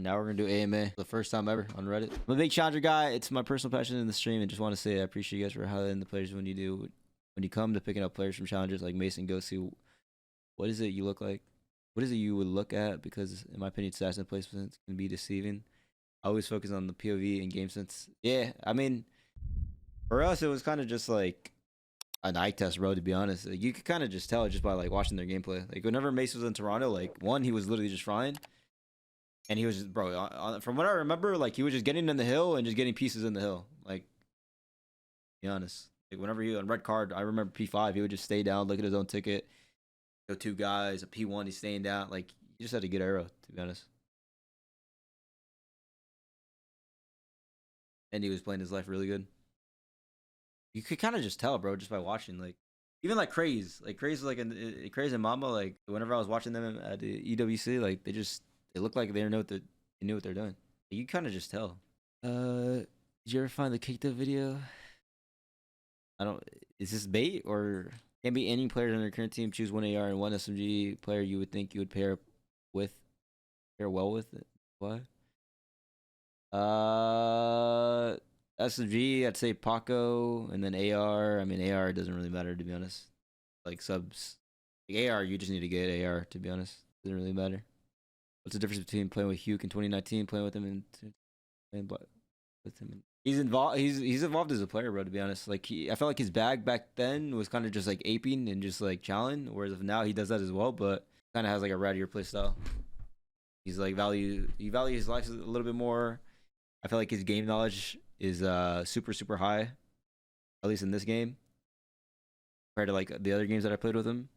now we're gonna do AMA the first time ever on Reddit. I'm a big Challenger guy. It's my personal passion in the stream, and just want to say I appreciate you guys for highlighting the players when you come to picking up players from Challengers like Mason. Go see what is it you look like. What is it you would look at? Because in my opinion, assassin placements can be deceiving. I always focus on the POV and game sense. Yeah, I mean, for us, it was kind of just like an eye test, bro. To be honest, like, you could kind of just tell just by like watching their gameplay. Like whenever Mace was in Toronto, like one, he was literally just frying, and he was just, bro. From what I remember, like he was just getting in the hill and just getting pieces in the hill. Like, to be honest, like whenever he on red card, I remember P5, he would just stay down, look at his own ticket, go two guys, a P1, he's staying down. Like he just had a good arrow, to be honest. And he was playing his life really good. You could kind of just tell, bro, just by watching. Like even like Craze like in Craze and Mamba, like whenever I was watching them at the EWC, like they look like they knew what they're doing. You kind of just tell. Did you ever find the kicked up video? I don't. Is this bait or can be any players on your current team? Choose one AR and one SMG player you would think you would pair well with it. Why? SMG, I'd say Paco, and then AR. I mean, AR doesn't really matter, to be honest. Like subs, like AR, you just need to get AR, to be honest. Doesn't really matter. What's the difference between playing with Hugh in 2019, playing with him and playing with him? He's involved. He's evolved as a player, bro. To be honest, like I felt like his bag back then was kind of just like aping and just like challenge, whereas now he does that as well, but kind of has like a rattier play style. He's like he values his life a little bit more. I feel like his game knowledge is super high, at least in this game, compared to like the other games that I played with him.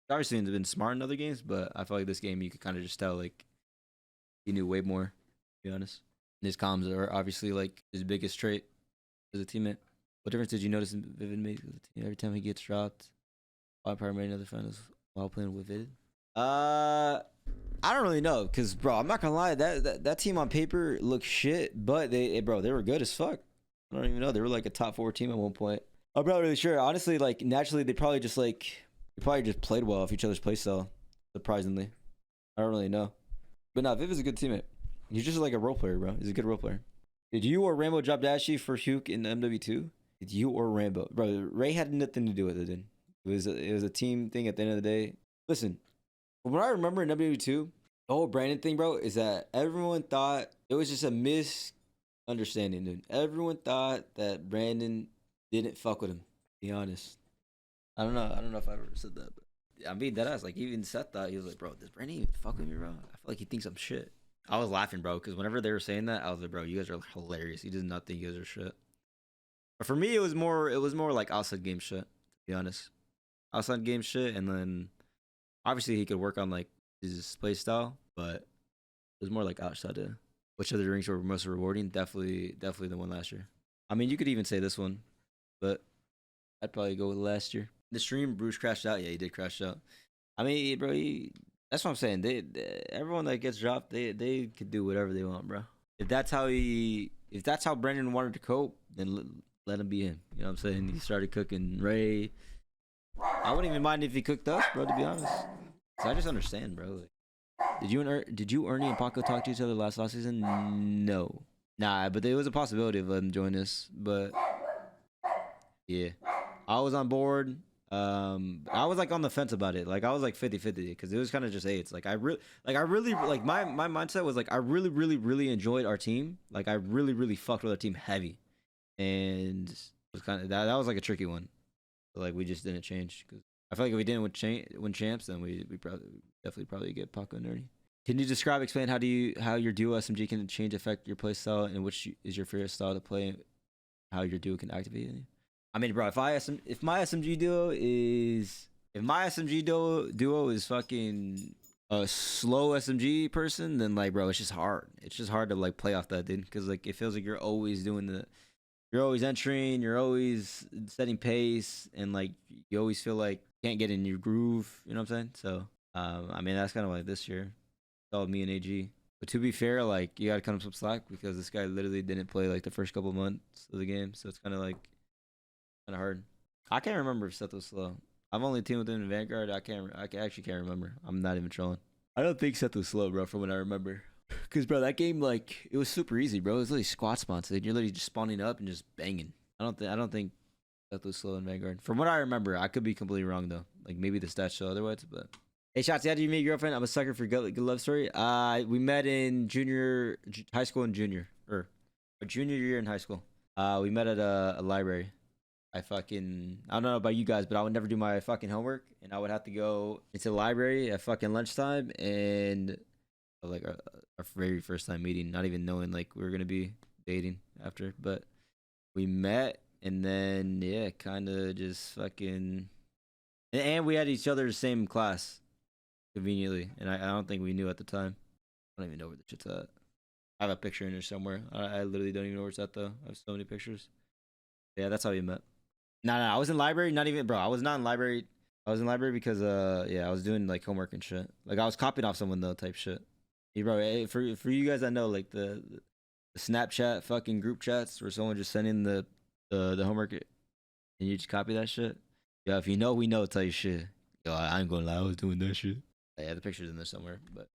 Obviously, he's been smart in other games, but I feel like this game you could kind of just tell like he knew way more. To be honest, and his comms are obviously like his biggest trait as a teammate. What difference did you notice in Vivid made with the team every time he gets dropped? Wildfire made another finals while playing with Vivid. I don't really know, cause bro, I'm not gonna lie, that team on paper looked shit, but they were good as fuck. I don't even know, they were like a top 4 team at one point. I'm not really sure. Honestly, like naturally, they probably just played well off each other's playstyle. Surprisingly, I don't really know. But nah, Viv is a good teammate. He's just like a role player, bro. He's a good role player. Did you or Rambo drop Dashy for Huke in the MW2? Did you or Rambo, bro? Ray had nothing to do with it. Dude. It was a team thing at the end of the day. Listen. What I remember in WW2, the whole Brandon thing, bro, is that everyone thought it was just a misunderstanding, dude. Everyone thought that Brandon didn't fuck with him. To be honest, I don't know if I ever said that, but I'm being deadass. Like even Seth thought, he was like, bro, does Brandon even fuck with me, bro? I feel like he thinks I'm shit. I was laughing, bro, because whenever they were saying that, I was like, bro, you guys are hilarious. He does not think you guys are shit. But for me, it was more like outside game shit. To be honest, outside game shit, and then. Obviously, he could work on like his play style, but it was more like outside of which other drinks were most rewarding. Definitely the one last year. I mean, you could even say this one, but I'd probably go with last year. The stream, Bruce crashed out. Yeah, he did crash out. I mean, bro, that's what I'm saying. Everyone that gets dropped, they could do whatever they want, bro. If that's how Brendan wanted to cope, then let him be him. You know what I'm saying? He started cooking Ray. I wouldn't even mind if he cooked us, bro, to be honest. So I just understand, bro. Like, did you, Ernie, and Paco talk to each other last season? No. Nah, but there was a possibility of them join us. But, yeah. I was on board. I was, like, on the fence about it. Like, I was, like, 50-50. Because it was kind of just AIDS. Like, I really, my mindset was, like, I really enjoyed our team. Like, I really fucked with our team heavy. And it was kind of, that was, like, a tricky one. Like we just didn't change because I feel like if we didn't win champs, then we definitely get Paco and Nerdy. Can you explain how your duo SMG can affect your play style and which is your favorite style to play? How your duo can activate you? I mean, bro, if my SMG duo is fucking a slow SMG person, then like, bro, it's just hard. It's just hard to like play off that, dude, because like it feels like you're always doing you're always entering, you're always setting pace, and like you always feel like you can't get in your groove. You know what I'm saying? So, I mean, that's kind of like this year. It's all me and AG. But to be fair, like you gotta cut him some slack because this guy literally didn't play like the first couple months of the game, so it's kind of hard. I can't remember if Seth was slow. I've only teamed with him in Vanguard. I actually can't remember. I'm not even trolling. I don't think Seth was slow, bro, from what I remember. Cause bro, that game like it was super easy, bro. It was literally squad spawns. You're literally just spawning up and just banging. I don't think that was slow in Vanguard. From what I remember, I could be completely wrong though. Like maybe the stats show otherwise, but. Hey, Shotzzy, how did you meet your girlfriend? I'm a sucker for good love story. We met in high school and junior, or a junior year in high school. We met at a library. I don't know about you guys, but I would never do my fucking homework, and I would have to go into the library at fucking lunchtime, and like our very first time meeting, not even knowing like we were gonna be dating after, but we met, and then yeah, kind of just fucking, and we had each other the same class conveniently, and I don't think we knew at the time. I don't even know where the shit's at. I have a picture in there somewhere. I literally don't even know where it's at though. I have so many pictures. Yeah, that's how we met. No, I was in library. Not even, bro. I was not in library. I was in library because yeah, I was doing like homework and shit. Like I was copying off someone though, type shit. Hey, bro, for you guys that know, like the Snapchat fucking group chats where someone just sending the homework and you just copy that shit. Yeah, if you know, we know. Tell you shit. Yo, I ain't gonna lie, I was doing that shit. Yeah, the picture's in there somewhere. But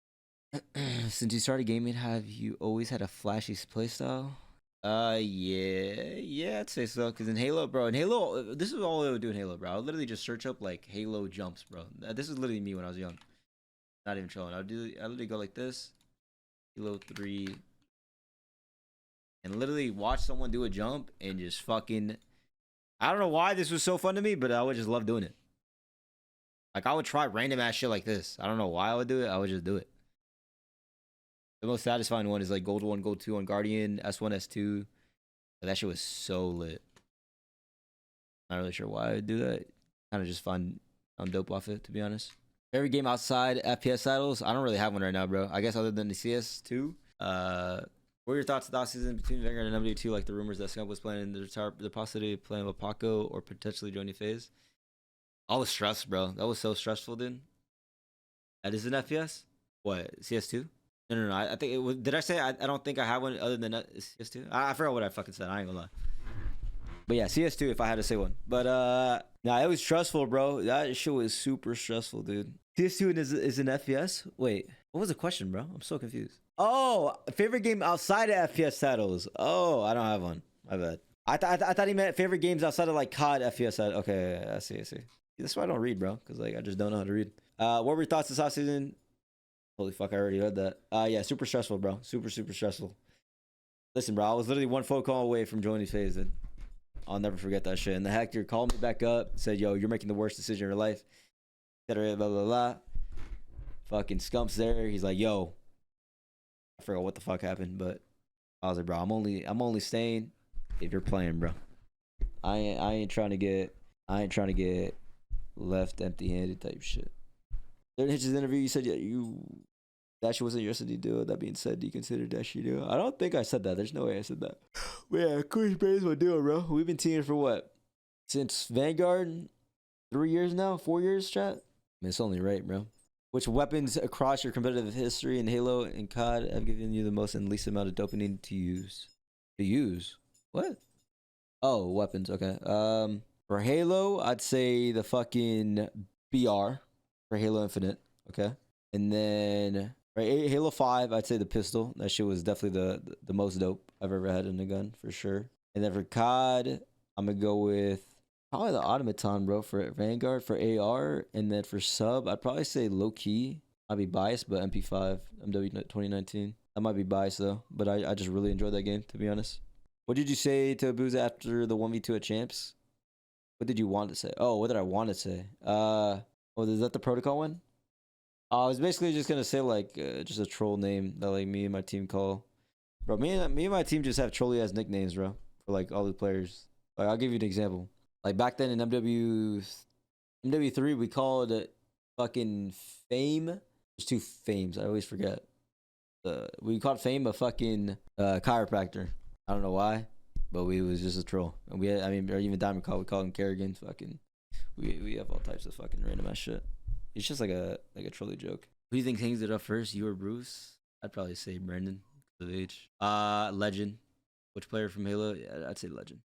since you started gaming, have you always had a flashy playstyle? Yeah, I'd say so. Cause in Halo, bro, this is all I would do in Halo, bro. I would literally just search up like Halo jumps, bro. This is literally me when I was young. Not even trolling. I literally go like this, Halo 3, and literally watch someone do a jump and just fucking. I don't know why this was so fun to me, but I would just love doing it. Like I would try random ass shit like this. I don't know why I would do it. I would just do it. The most satisfying one is like Gold 1, Gold 2 on Guardian, S1, S2. That shit was so lit. Not really sure why I would do that. Kind of just find I'm dope off it, to be honest. Every game outside FPS titles, I don't really have one right now, bro. I guess other than the CS2. What are your thoughts last season between Vanguard and MW2? Like the rumors that Scump was playing the possibility of playing with Paco or potentially joining FaZe. All the stress, bro. That was so stressful, dude. That is an FPS? What, CS2? No. I think it was. Did I say I don't think I have one other than CS2? I forgot what I fucking said. I ain't gonna lie. But yeah, CS2 if I had to say one. But nah, it was stressful, bro. That shit was super stressful, dude. CS2 is an FPS? Wait, what was the question, bro? I'm so confused. Oh, favorite game outside of FPS titles. Oh, I don't have one. My bad. I thought he meant favorite games outside of like COD FPS. Okay, I see. That's why I don't read, bro. Because like I just don't know how to read. What were your thoughts this offseason? Holy fuck, I already heard that. Yeah, super stressful, bro. Super stressful. Listen, bro, I was literally one phone call away from joining FaZe, and I'll never forget that shit. And the Hector called me back up, said, yo, you're making the worst decision in your life. Blah, blah, blah, blah. Fucking Scump's there. He's like, yo. I forgot what the fuck happened, but I was like, bro, I'm only staying if you're playing, bro. I ain't trying to get left empty-handed type shit. During Hitch's interview, you said that shit wasn't your city deal. That being said, do you consider that shit deal? I don't think I said that. There's no way I said that. But yeah, Chris Bay's my deal, bro. We've been teaming for what? Since Vanguard? 3 years now? 4 years, chat? I mean, it's only right, bro. Which weapons across your competitive history in Halo and COD have given you the most and least amount of dopamine to use? To use? What? Oh, weapons. Okay. For Halo, I'd say the fucking BR for Halo Infinite. Okay. And then for Halo 5, I'd say the pistol. That shit was definitely the most dope I've ever had in a gun for sure. And then for COD, I'm gonna go with probably the automaton, bro, for Vanguard, for AR, and then for sub, I'd probably say low key. I'd be biased, but MP5, MW 2019. I might be biased though, but I just really enjoyed that game, to be honest. What did you say to Booza after the 1v2 at Champs? What did you want to say? Oh, what did I want to say? Oh, is that the protocol one? I was basically just gonna say like just a troll name that like me and my team call. Bro, me and my team just have trolly ass nicknames, bro, for like all the players. Like I'll give you an example. Like back then in MW3, we called it fucking Fame. There's two Fames. I always forget. We called Fame a fucking chiropractor. I don't know why, but we was just a troll. And we had, I mean, or even Diamond Call, we called him Kerrigan. Fucking, we have all types of fucking random ass shit. It's just like a trolley joke. Who do you think hangs it up first, you or Bruce? I'd probably say Brandon because of age. Legend. Which player from Halo? Yeah, I'd say Legend.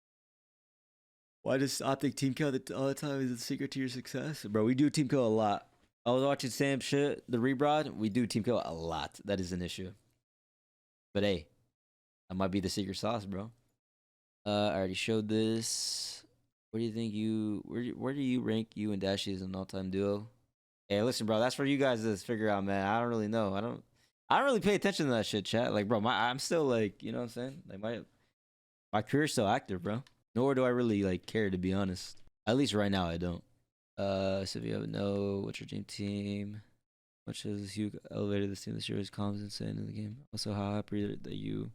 Why does Optic team kill all the time? Is it the secret to your success? Bro, we do team kill a lot. I was watching Sam shit, the Rebrod. We do team kill a lot. That is an issue. But hey, that might be the secret sauce, bro. I already showed this. Where do you think where do you rank you and Dashi as an all-time duo? Hey, listen, bro, that's for you guys to figure out, man. I don't really know. I don't really pay attention to that shit, chat. Like, bro, I'm still like, you know what I'm saying? Like my career's still active, bro. Nor do I really like care, to be honest. At least right now, I don't. So if you haven't know, what's your dream team? Much as you elevated this team this year is calm and insane in the game. Also, how happy that you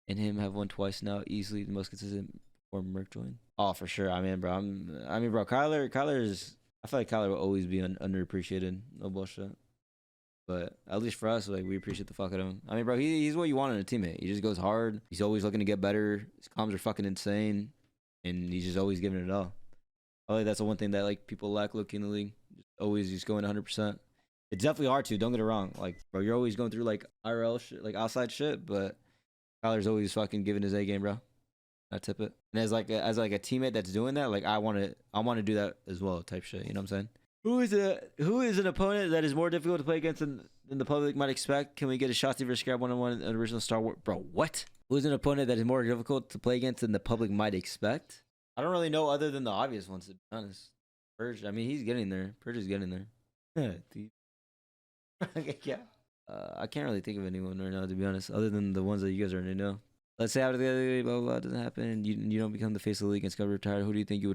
and him have won twice now, easily the most consistent former Merc join. Oh, for sure. I mean, bro, bro, Kyler's. I feel like Kyler will always be underappreciated. No bullshit. But at least for us, like we appreciate the fuck out of him. I mean, bro, he's what you want in a teammate. He just goes hard. He's always looking to get better. His comms are fucking insane, and he's just always giving it all. I feel like that's the one thing that like people lack looking in the league. Always just going 100%. It's definitely hard to. Don't get it wrong. Like, bro, you're always going through like IRL shit, like outside shit, but Kyler's always fucking giving his A game, bro. I tip it. And as like a teammate that's doing that, like I want to do that as well, type shit. You know what I'm saying? Who is an opponent that is more difficult to play against than the public might expect? Can we get a Shotzzy versus Scrap 1-on-1 an original Star Wars? Bro, what? Who is an opponent that is more difficult to play against than the public might expect? I don't really know other than the obvious ones, to be honest. Purge, I mean, he's getting there. Purge is getting there. Yeah. I can't really think of anyone right now, to be honest, other than the ones that you guys already know. Let's say out of the other day, blah, blah, blah, doesn't happen, and you don't become the face of the league and Scott retired. Who do you think you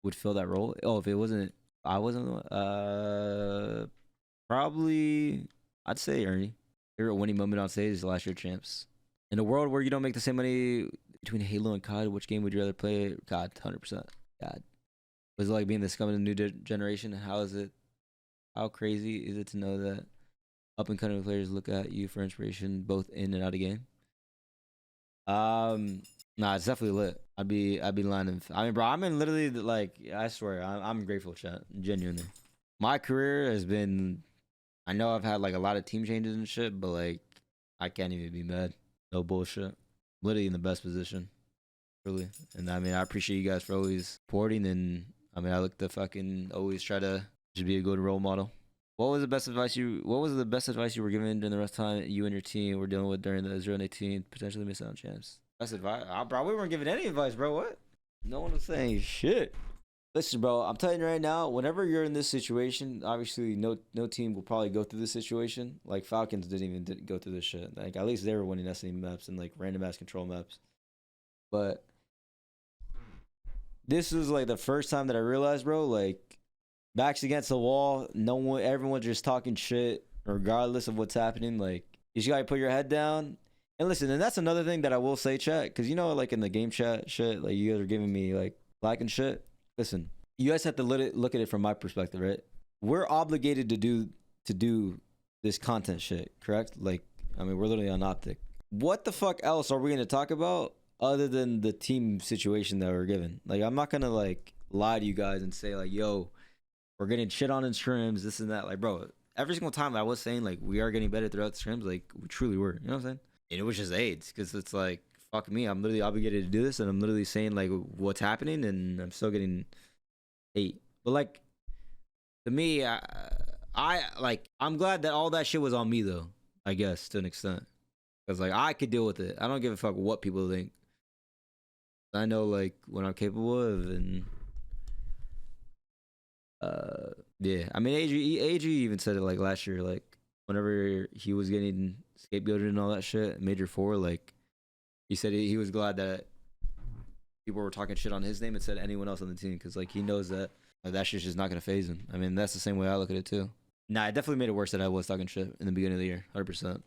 would fill that role? Oh, if it wasn't, I wasn't the one. Probably, I'd say Ernie. Favorite winning moment on stage is the last year champs. In a world where you don't make the same money between Halo and COD, which game would you rather play? COD, 100%. COD. Was it like being the scum of the new generation? How crazy is it to know that up and coming players look at you for inspiration both in and out of game? Nah, it's definitely lit. I'd be lying. I mean, bro, I'm in literally like, I swear, I'm grateful, chat. Genuinely, my career has been. I know I've had like a lot of team changes and shit, but like, I can't even be mad. No bullshit. Literally in the best position, really. And I mean, I appreciate you guys for always supporting. And I mean, I look to fucking always try to just be a good role model. What was the best advice you were given during the rest time you and your team were dealing with during the 0-18 potentially missed out on champs? Best advice? Bro, we weren't giving any advice, bro. What? No one was saying shit. Listen, bro, I'm telling you right now, whenever you're in this situation, obviously no team will probably go through this situation. Like Falcons didn't go through this shit. Like at least they were winning SNE maps and like random ass control maps. But this was like the first time that I realized, bro, like backs against the wall, everyone's just talking shit regardless of what's happening. Like you just gotta put your head down and listen. And that's another thing that I will say, chat, because you know, like in the game chat shit, like you guys are giving me like black and shit. Listen, you guys have to look at it from my perspective, right? We're obligated to do this content shit, correct? Like, I mean, we're literally on Optic. What the fuck else are we gonna talk about other than the team situation that we're given? Like, I'm not gonna like lie to you guys and say like, yo, we're getting shit on in scrims, this and that. Like, bro, every single time I was saying like we are getting better throughout the scrims, like we truly were. You know what I'm saying? And it was just AIDS, because it's like, fuck me, I'm literally obligated to do this, and I'm literally saying like what's happening, and I'm still getting hate. But like, to me, I'm glad that all that shit was on me though. I guess to an extent, because like I could deal with it. I don't give a fuck what people think. I know like what I'm capable of, and yeah. I mean, AG even said it like last year, like whenever he was getting scapegoated and all that shit, Major 4, like he said he was glad that people were talking shit on his name instead of anyone else on the team, because like he knows that that shit's just not gonna phase him. I mean, that's the same way I look at it too. Nah, it definitely made it worse that I was talking shit in the beginning of the year, 100%.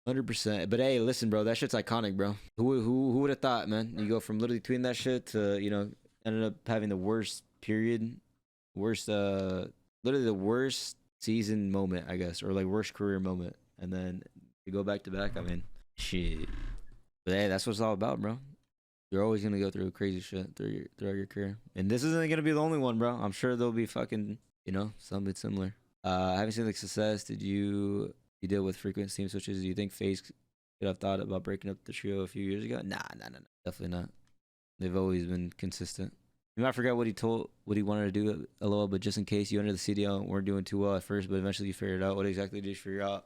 But hey, listen, bro, that shit's iconic, bro. Who would have thought, man? You go from literally tweeting that shit to, you know, ended up having the worst period, literally the worst season moment, I guess, or like worst career moment, and then you go back to back. I mean, shit. But hey, that's what it's all about, bro. You're always gonna go through crazy shit throughout your career, and this isn't gonna be the only one, bro. I'm sure there'll be fucking, you know, something similar. Having seen like success, did you deal with frequent team switches? Do you think FaZe could have thought about breaking up the trio a few years ago? Nah, definitely not. They've always been consistent. You might forget what he wanted to do, LOL, but just in case, you entered the CDL and weren't doing too well at first, but eventually you figured it out. What exactly did you figure out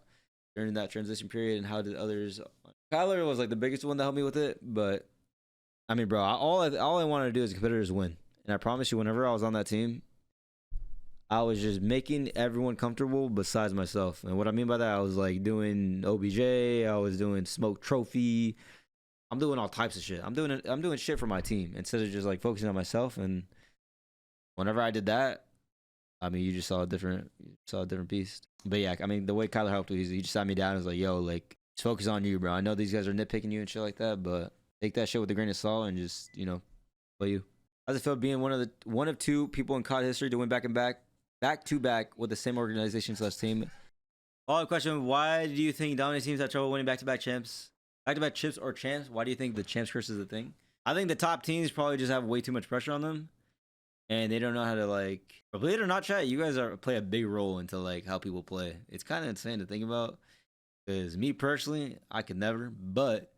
during that transition period, and how did others Kyler was like the biggest one that helped me with it, but I mean, bro, all I wanted to do as a competitor is win. And I promise you, whenever I was on that team, I was just making everyone comfortable besides myself. And what I mean by that, I was like doing OBJ, I was doing smoke trophy. I'm doing all types of shit. I'm doing shit for my team instead of just like focusing on myself. And whenever I did that, I mean, you saw a different beast. But yeah, I mean, the way Kyler helped me, he just sat me down and was like, "Yo, like, just focus on you, bro. I know these guys are nitpicking you and shit like that, but take that shit with a grain of salt and just, play you." How's it feel being one of two people in COD history to win back to back with the same organization / team? Follow-up question: why do you think dominant teams have trouble winning back-to-back champs, back-to-back chips or champs? Why do you think the champs curse is a thing? I think the top teams probably just have way too much pressure on them, and they don't know how to like. Believe it or not, chat, you guys play a big role into like how people play. It's kind of insane to think about. Because me personally, I could never, but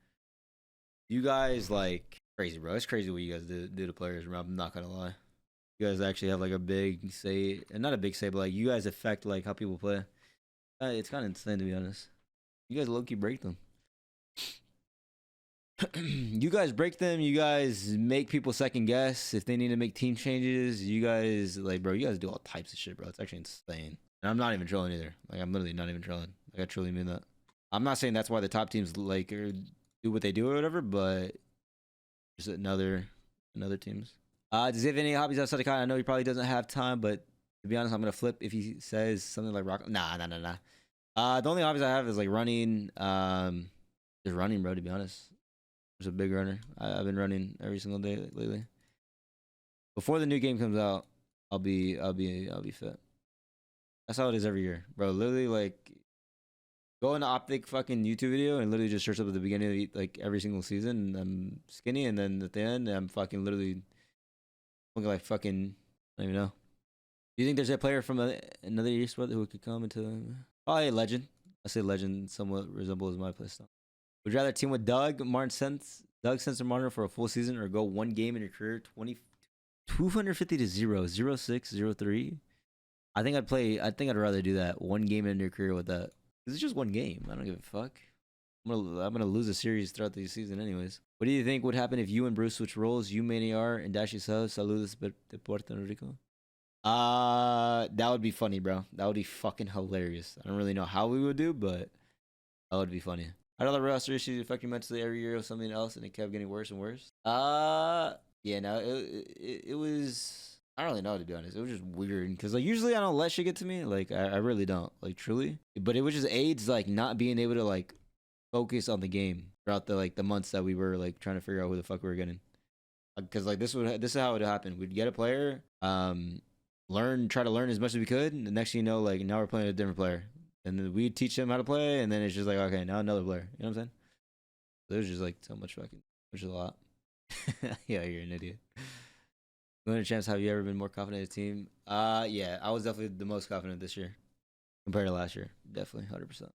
you guys like crazy, bro. It's crazy what you guys do to players, bro. I'm not gonna lie. You guys actually have like a big say, and not a big say, but like you guys affect like how people play. It's kind of insane to be honest. You guys low key break them. You guys break them. You guys make people second guess if they need to make team changes. You guys like, bro. You guys do all types of shit, bro. It's actually insane. And I'm not even trolling either. Like I'm literally not even trolling. Like I truly mean that. I'm not saying that's why the top teams like do what they do or whatever, but just another teams. Does he have any hobbies outside of COD? I know he probably doesn't have time, but to be honest, I'm gonna flip if he says something like rock. Nah. The only hobbies I have is like running. Just running, bro. To be honest, I'm just a big runner. I've been running every single day lately. Before the new game comes out, I'll be fit. That's how it is every year, bro. Literally, like, go into Optic fucking YouTube video and literally just search up at the beginning of like every single season. And I'm skinny, and then at the end, I'm fucking literally looking like fucking. I don't even know. Do you think there's a player from another esport who could come into? Oh, hey, Legend. I say Legend somewhat resembles my playstyle. Would you rather team with Doug Sensor Monitor for a full season, or go one game in your career 250 to 0, 06, 03? I think I'd rather do that. One game in your career with that. It's just one game. I don't give a fuck. I'm gonna lose a series throughout the season anyways. What do you think would happen if you and Bruce switch roles? You main AR and Dash yourself. Saludos de Puerto Rico. That would be funny, bro. That would be fucking hilarious. I don't really know how we would do, but that would be funny. I know the roster issues affect you mentally every year or something else, and it kept getting worse and worse. Yeah, no, it was. I don't really know, to be honest. It was just weird because like usually I don't let shit get to me. Like I really don't, like truly. But it was just AIDS like not being able to like focus on the game throughout the months that we were like trying to figure out who the fuck we were getting. Because like this is how it happened. We'd get a player, try to learn as much as we could, and the next thing you know, like now we're playing a different player, and then we'd teach him how to play, and then it's just like, okay, now another player. You know what I'm saying? So it was just like so much fucking, which is a lot. Yeah, you're an idiot. Winning champs, have you ever been more confident in a team? Yeah, I was definitely the most confident this year compared to last year. Definitely, 100%,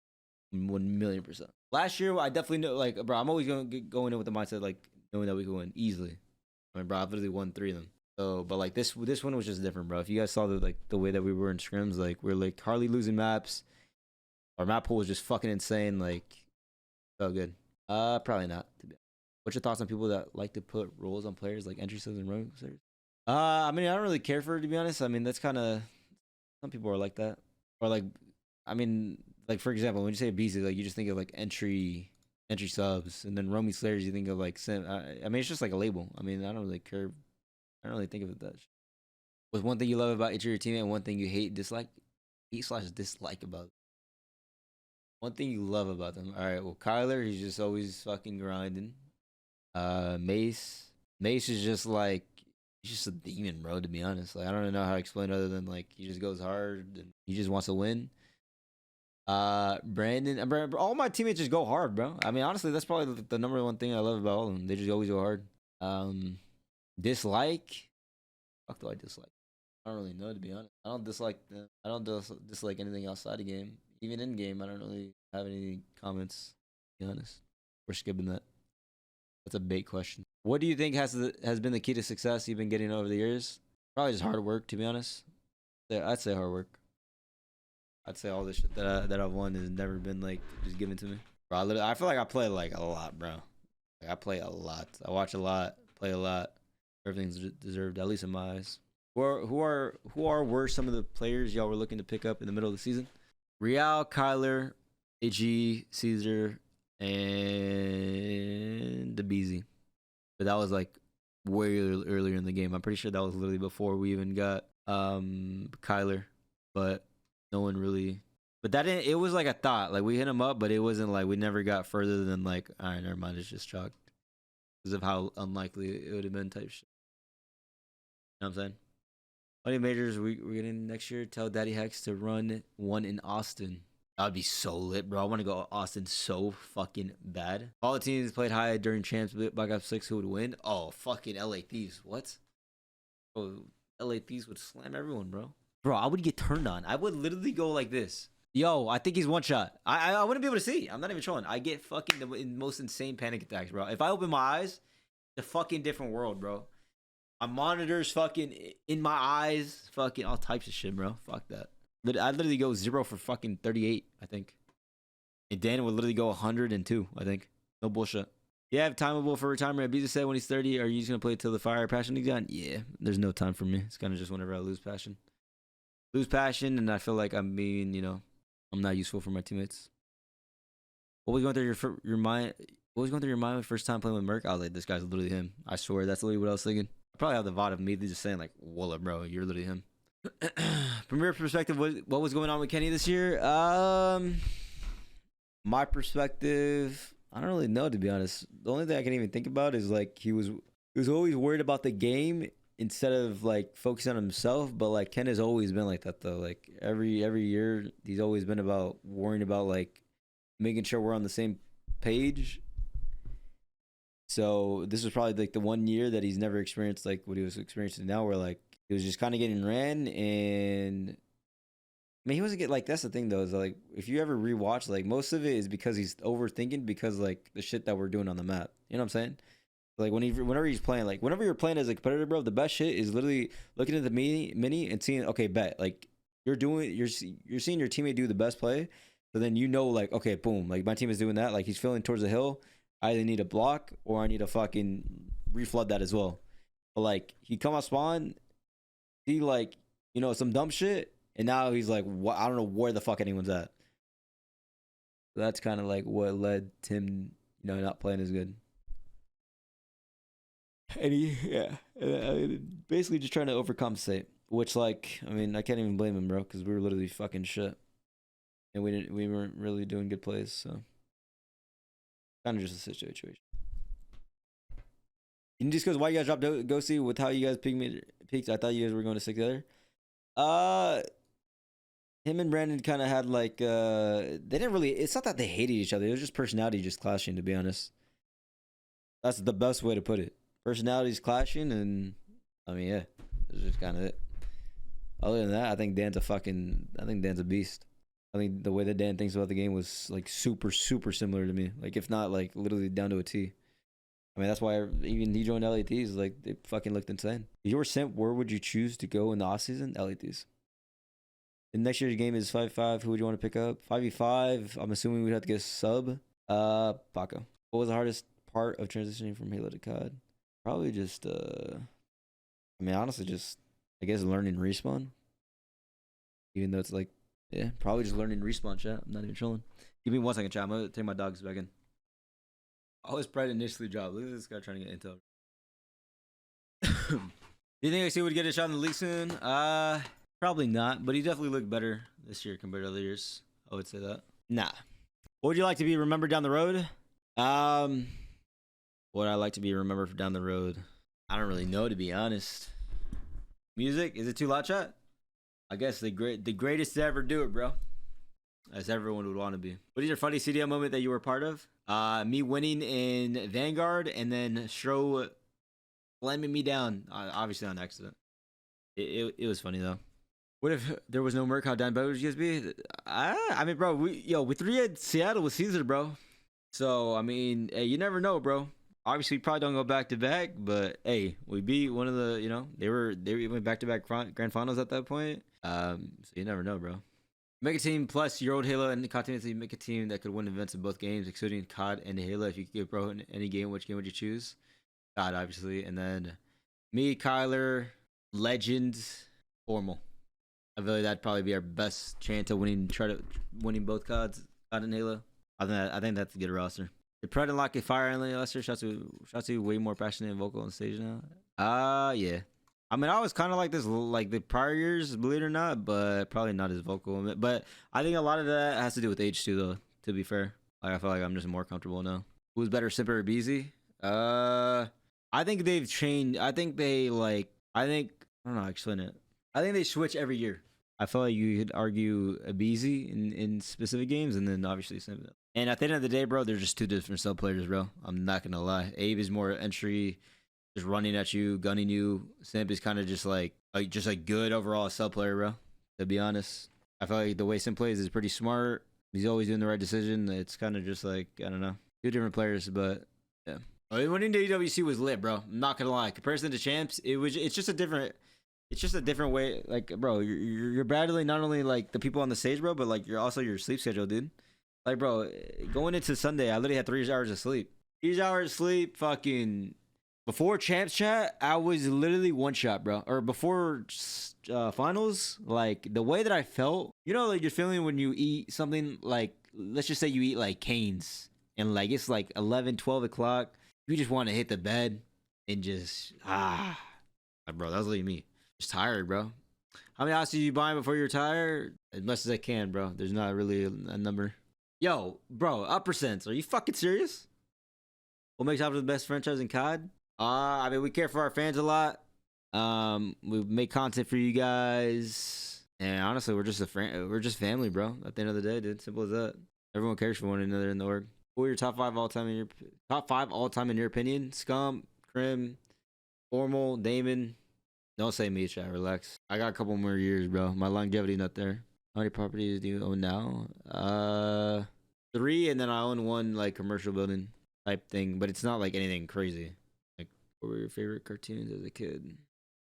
1,000,000%. Last year, I definitely know, like, bro, I'm always going in with the mindset like knowing that we could win easily. I mean, bro, I've literally won 3 of them. So, but like this one was just different, bro. If you guys saw the way that we were in scrims, like we're like hardly losing maps. Our map pool was just fucking insane. Like, so good. Probably not. What's your thoughts on people that like to put roles on players like entry subs and rogue players? I mean, I don't really care for it, to be honest. I mean, that's kind of, some people are like that, or like, I mean, like for example, when you say BZ, like you just think of like entry subs, and then roaming slayers, you think of like sim. I mean, it's just like a label. I mean, I don't really care. I don't really think of it that. What's one thing you love about each of your teammate, and one thing you hate / dislike about them? One thing you love about them. All right, well, Kyler, he's just always fucking grinding. Mace is just like, he's just a demon, bro, to be honest. Like I don't know how to explain it other than like he just goes hard and he just wants to win. Brandon, all my teammates just go hard, bro. I mean, honestly, that's probably the number one thing I love about all of them. They just always go hard. Dislike? Fuck do I dislike? I don't really know, to be honest. I don't dislike them. I don't dislike anything outside the game. Even in game, I don't really have any comments, to be honest. We're skipping that. That's a bait question. What do you think has been the key to success you've been getting over the years? Probably just hard work, to be honest. I'd say hard work. I'd say all this shit that I've won has never been like just given to me. Bro, I feel like I play like a lot, bro. Like I play a lot. I watch a lot, play a lot. Everything's deserved, at least in my eyes. Were some of the players y'all were looking to pick up in the middle of the season? Real, Kyler, AG, Caesar, and the BZ. But that was like way earlier in the game. I'm pretty sure that was literally before we even got Kyler. But no one really. But that didn't. It was like a thought. Like we hit him up, but it wasn't like we never got further than like, all right, never mind. It's just chalked because of how unlikely it would have been. Type shit. You know what I'm saying? Money majors we're getting next year. Tell Daddy Hex to run one in Austin. That would be so lit, bro. I want to go Austin so fucking bad. All the teams played high during champs. Black Ops 6, who would win? Oh, fucking LA Thieves. What? Oh, LA Thieves would slam everyone, bro. Bro, I would get turned on. I would literally go like this. Yo, I think he's one shot. I wouldn't be able to see. I'm not even trolling. I get fucking the most insane panic attacks, bro. If I open my eyes, it's a fucking different world, bro. My monitors fucking in my eyes, fucking all types of shit, bro. Fuck that. I literally go 0 for fucking 38, I think. And Dan would literally go 102, I think. No bullshit. Yeah, timeable for retirement. Beezus said when he's 30, are you just going to play till the fire passion is gone? Yeah, there's no time for me. It's kind of just whenever I lose passion. Lose passion, and I feel like I'm being, I'm not useful for my teammates. What was going through your mind? What was going through your mind the first time playing with Merc? I was like, this guy's literally him. I swear, that's literally what I was thinking. I probably have the VOD of me just saying like, "Walla, bro, you're literally him." From your perspective, what was going on with Kenny this year? My perspective, I don't really know, to be honest. The only thing I can even think about is like he was always worried about the game instead of like focusing on himself. But like Ken has always been like that though. Like every year, he's always been about worrying about like making sure we're on the same page. So this was probably like the 1 year that he's never experienced like what he was experiencing now, where like he was just kind of getting ran. And I mean, he wasn't get like, that's the thing though, is like if you ever rewatch, like most of it is because he's overthinking because like the shit that we're doing on the map. You know what I'm saying? Like whenever he's playing, like whenever you're playing as a competitor, bro, the best shit is literally looking at the mini and seeing, okay, bet, like you're seeing your teammate do the best play. So then like, okay, boom, like my team is doing that. Like he's filling towards the hill. I either need a block or I need to fucking reflood that as well. But like he come out spawn, see like, some dumb shit, and now he's like, what? I don't know where the fuck anyone's at. So that's kind of like what led to him, not playing as good. And basically just trying to overcompensate. Which like, I mean, I can't even blame him, bro, because we were literally fucking shit, and we weren't really doing good plays, so. Kind of just a situation. And just because why you guys dropped Ghosty with how you guys peaked, I thought you guys were going to stick together. Him and Brandon kind of had like they didn't really. It's not that they hated each other. It was just personality just clashing. To be honest, that's the best way to put it. Personalities clashing, and I mean, yeah, it's just kind of it. Other than that, I think Dan's a beast. I think the way that Dan thinks about the game was like super, super similar to me. Like if not like literally down to a T. I mean, that's why even he joined LATs. Like they fucking looked insane. If you were sent, where would you choose to go in the off season? LATs. The next year's game is 5v5. Who would you want to pick up? 5v5. I'm assuming we'd have to get a sub. Paco. What was the hardest part of transitioning from Halo to COD? Probably just I mean, honestly, just I guess learning respawn. Even though it's like. Yeah, probably just learning respawn, chat. I'm not even trolling. Give me 1 second, chat. I'm gonna take my dogs back in. Oh, his pride initially dropped. Look at this guy trying to get intel. Do you think AC would get a shot in the league soon? Probably not, but he definitely looked better this year compared to other years. I would say that. Nah. What would you like to be remembered down the road? What I like to be remembered for down the road? I don't really know, to be honest. Music? Is it too loud, chat? I guess the greatest to ever do it, bro. As everyone would want to be. What is your funny CDL moment that you were part of? Me winning in Vanguard and then Stro slamming me down. Obviously on accident. It was funny though. What if there was no Merc? How down bad would you guys be? I mean, bro, we 3 at Seattle with Caesar, bro. So I mean, hey, you never know, bro. Obviously, we probably don't go back to back, but hey, we beat one of the, they went back to back grand finals at that point. So you never know, bro. Make a team plus your old Halo and continuously make a team that could win events in both games, excluding COD and Halo. If you could give bro in any game, which game would you choose? COD, obviously. And then me, Kyler, Legends, Formal. I feel like that'd probably be our best chance of winning winning both COD and Halo. I think that's a good roster. The Pred and Lock Fire and Lester. Shotzzy way more passionate and vocal on stage now. Yeah. I mean, I was kind of like this, like the prior years, believe it or not, but probably not as vocal. But I think a lot of that has to do with age too, though. To be fair, like I feel like I'm just more comfortable now. Who's better, Simper or Beezy? I think they've changed. I don't know how to explain it. I think they switch every year. I feel like you could argue a Beezy in specific games, and then obviously Simp. And at the end of the day, bro, they're just two different sub players, bro. I'm not gonna lie. Abe is more entry, just running at you, gunning you. Simp is kind of just like good overall sub player, bro. To be honest, I feel like the way Simp plays is pretty smart. He's always doing the right decision. It's kind of just like, I don't know, two different players, but yeah. Winning WWC was lit, bro. I'm not gonna lie. Comparison to champs, it's just a different way. Like, bro, you're battling not only like the people on the stage, bro, but like you're also your sleep schedule, dude. Like, bro, going into Sunday, I literally had 3 hours of sleep. 3 hours of sleep, fucking. Before champs chat, I was literally one shot, bro. Or before finals, like the way that I felt, you know, like you're feeling when you eat something like, let's just say you eat like Cane's and like it's like 11, 12 o'clock. You just want to hit the bed and just, bro, that was literally me. Just tired, bro. How many houses you buying before you're tired? As much as I can, bro. There's not really a number. Yo, bro, up percents. Are you fucking serious? What makes Optic'S the best franchise in COD? I mean, we care for our fans a lot. We make content for you guys, and honestly, we're just family, bro. At the end of the day, dude, simple as that. Everyone cares for one another in the org. Who are your top five all time in your opinion? Scum, Crim, Formal, Damon. Don't say me, chat. Relax. I got a couple more years, bro. My longevity not there. How many properties do you own now? 3, and then I own 1 like commercial building type thing, but it's not like anything crazy. Like, what were your favorite cartoons as a kid?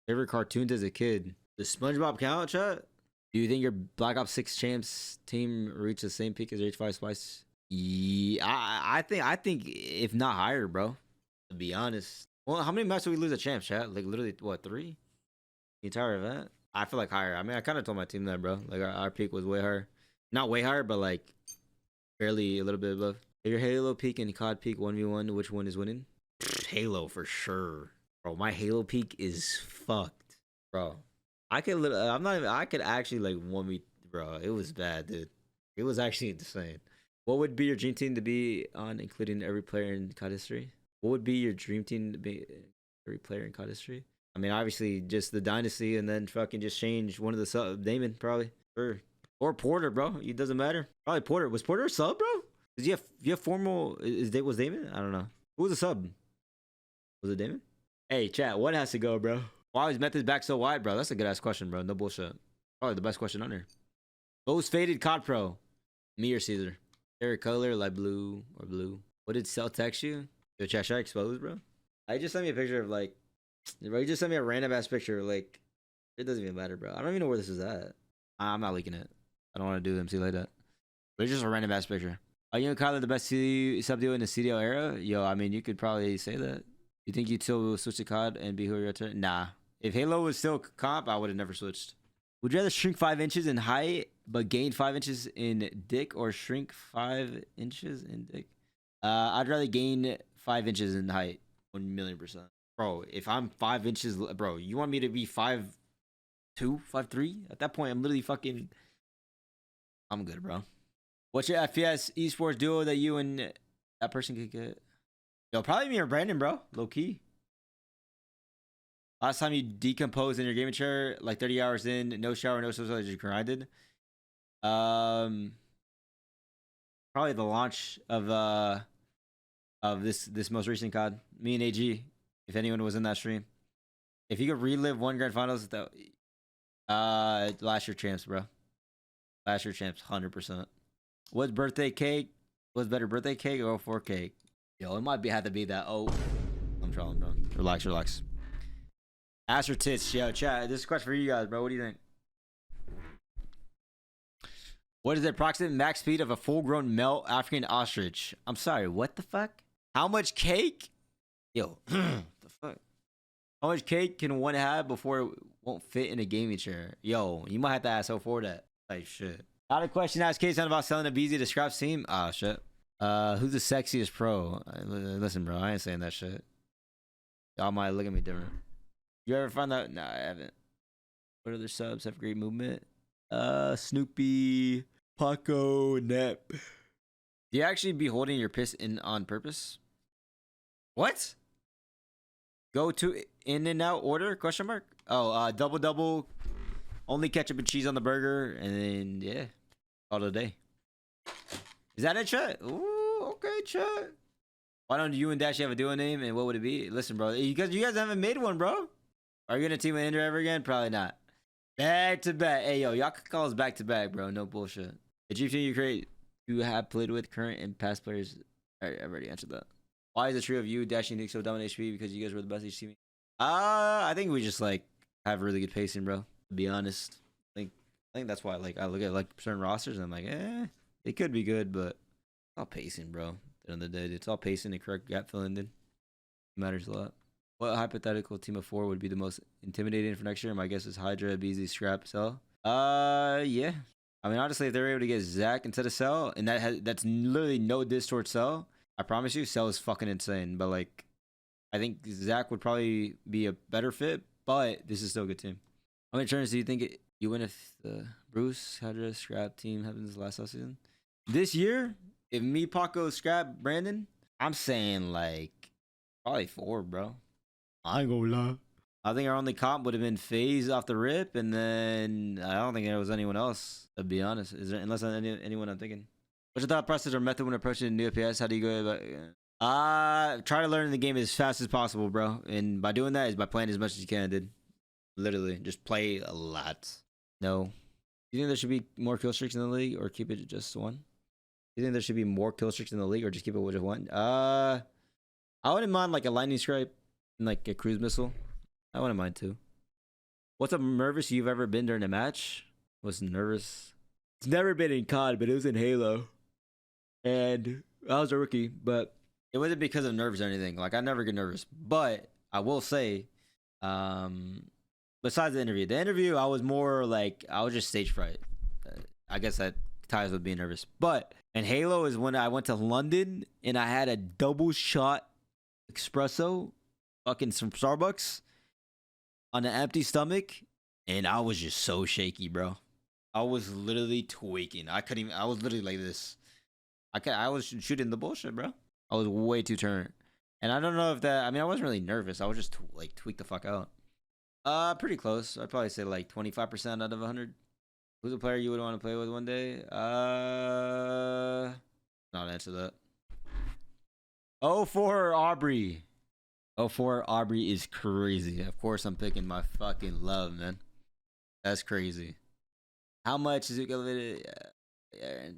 Favorite cartoons as a kid? Does SpongeBob count, chat? Do you think your Black Ops 6 champs team reached the same peak as H5 Spice? Yeah, I think if not higher, bro. To be honest. Well, how many matches did we lose at champs, chat? Like literally what, 3? The entire event? I feel like higher. I mean, I kind of told my team that, bro. Like our peak was way higher. Not way higher, but like barely a little bit above. If your Halo peak and COD peak 1v1, which one is winning? Halo for sure, bro. My Halo peak is fucked, bro. I could actually like 1v, bro. It was bad, dude. It was actually insane. What would be your dream team to be on, including every player in COD history? What would be your dream team to be every player in COD history? I mean, obviously, just the dynasty, and then fucking just change one of the sub. Damon, probably. Sure. Or Porter, bro. It doesn't matter. Probably Porter. Was Porter a sub, bro? Did you have formal? Was Damon? I don't know. Who was a sub? Was it Damon? Hey, chat. What has to go, bro? Why is Methods back so wide, bro? That's a good ass question, bro. No bullshit. Probably the best question on there. Most faded COD Pro. Me or Caesar? Favorite color, light blue or blue? What did Cell text you? Yo, chat, should I expose, bro? I just sent me a picture of like. Bro, you just sent me a random ass picture. Like, it doesn't even matter, bro. I don't even know where this is at. I'm not leaking it. I don't want to do MC like that. But it's just a random ass picture. Are you and Kyler the best sub duo in the CDL era? Yo, I mean, you could probably say that. You think you'd still switch to COD and be who you're at? Nah. If Halo was still comp, I would have never switched. Would you rather shrink 5 inches in height but gain 5 inches in dick, or shrink 5 inches in dick? I'd rather gain 5 inches in height. 1,000,000%. Bro, if I'm 5 inches, bro, you want me to be 5'2", 5'3"? At that point, I'm literally fucking. I'm good, bro. What's your FPS esports duo that you and that person could get? Yo, probably me or Brandon, bro. Low key. Last time you decomposed in your gaming chair, like 30 hours in, no shower, no social, just grinded. Probably the launch of this most recent COD. Me and AG. If anyone was in that stream, if you could relive one grand finals, that last year champs, bro. Last year champs, 100%. What's birthday cake? What's better, birthday cake or 4 cake? Yo, it might have to be that. Oh, I'm trolling, bro. Relax. Ass or tits? Yo, chat. This is a question for you guys, bro. What do you think? What is the approximate max speed of a full-grown male African ostrich? I'm sorry, what the fuck? How much cake? Yo, the fuck? How much cake can one have before it won't fit in a gaming chair? Yo, you might have to ask for that. Like shit. Not a question asked Case about selling a BZ to scrap team. Ah shit. Who's the sexiest pro? Listen, bro, I ain't saying that shit. Y'all might look at me different. You ever find that? Nah, I haven't. What other subs have great movement? Snoopy, Paco, Nep. Do you actually be holding your piss in on purpose? What? Go to in and out order? Question mark. Oh, double. Only ketchup and cheese on the burger, and then yeah, all the day. Is that it, chat? Ooh, okay, chat. Why don't you and Dashi have a duo name, and what would it be? Listen, bro, because you guys haven't made one, bro. Are you gonna team with Ender ever again? Probably not. Back to back. Hey, yo, y'all could call us back to back, bro. No bullshit. The GP you create, you have played with current and past players. Alright, I've already answered that. Why is the trio of you, Dashi, and Nick so dominant HP? Because you guys were the best each team. I think we just like have really good pacing, bro. To be honest, I think that's why like I look at like certain rosters and I'm like, it could be good, but it's all pacing, bro. At the end of the day, it's all pacing and correct gap filling. Then it matters a lot. What hypothetical team of 4 would be the most intimidating for next year? My guess is Hydra, BZ, Scrap, Cell. Yeah. I mean, honestly, if they're able to get Zach instead of Cell, and that's literally no diss towards Cell, I promise you, Cell is fucking insane. But like, I think Zach would probably be a better fit, but this is still a good team. How many turns do you think you win if the Bruce, Hydra, Scrap team happens last season? This year, if me, Paco, Scrap, Brandon, I'm saying like probably 4, bro. I ain't gonna lie. I think our only comp would have been FaZe off the rip, and then I don't think there was anyone else, to be honest. Is there, unless anyone I'm thinking. What's your thought process or method when approaching new FPS? How do you go about try to learn the game as fast as possible, bro. And by doing that is by playing as much as you can, dude. Literally, just play a lot. No. Do you think there should be more kill streaks in the league or keep it just one? Do you think there should be more kill streaks in the league or just keep it with just one? I wouldn't mind like a lightning strike and like a cruise missile. I wouldn't mind too. What's up nervous you've ever been during a match? Was nervous. It's never been in COD, but it was in Halo. And I was a rookie, but it wasn't because of nerves or anything. Like I never get nervous. But I will say, besides the interview, I was more like I was just stage fright. I guess that ties with being nervous. But in Halo is when I went to London and I had a double shot espresso, fucking some Starbucks, on an empty stomach, and I was just so shaky, bro. I was literally tweaking. I couldn't even. I was literally like this. I was shooting the bullshit, bro. I was way too turned, and I don't know if that. I mean, I wasn't really nervous. I was just like tweaked the fuck out. Pretty close. I'd probably say like 25% out of 100. Who's a player you would want to play with one day? Not answer that. Oh, for Aubrey. Oh, for Aubrey is crazy. Of course, I'm picking my fucking love, man. That's crazy. How much is it elevated? Yeah.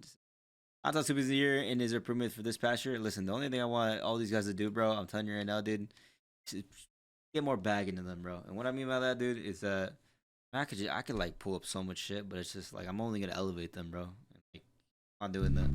I thought Super is a year and is improvement for this past year. Listen, the only thing I want all these guys to do, bro, I'm telling you right now, dude, is get more bag into them, bro. And what I mean by that, dude, is that I could like pull up so much shit, but it's just like I'm only gonna elevate them, bro. Like, I'm not doing that.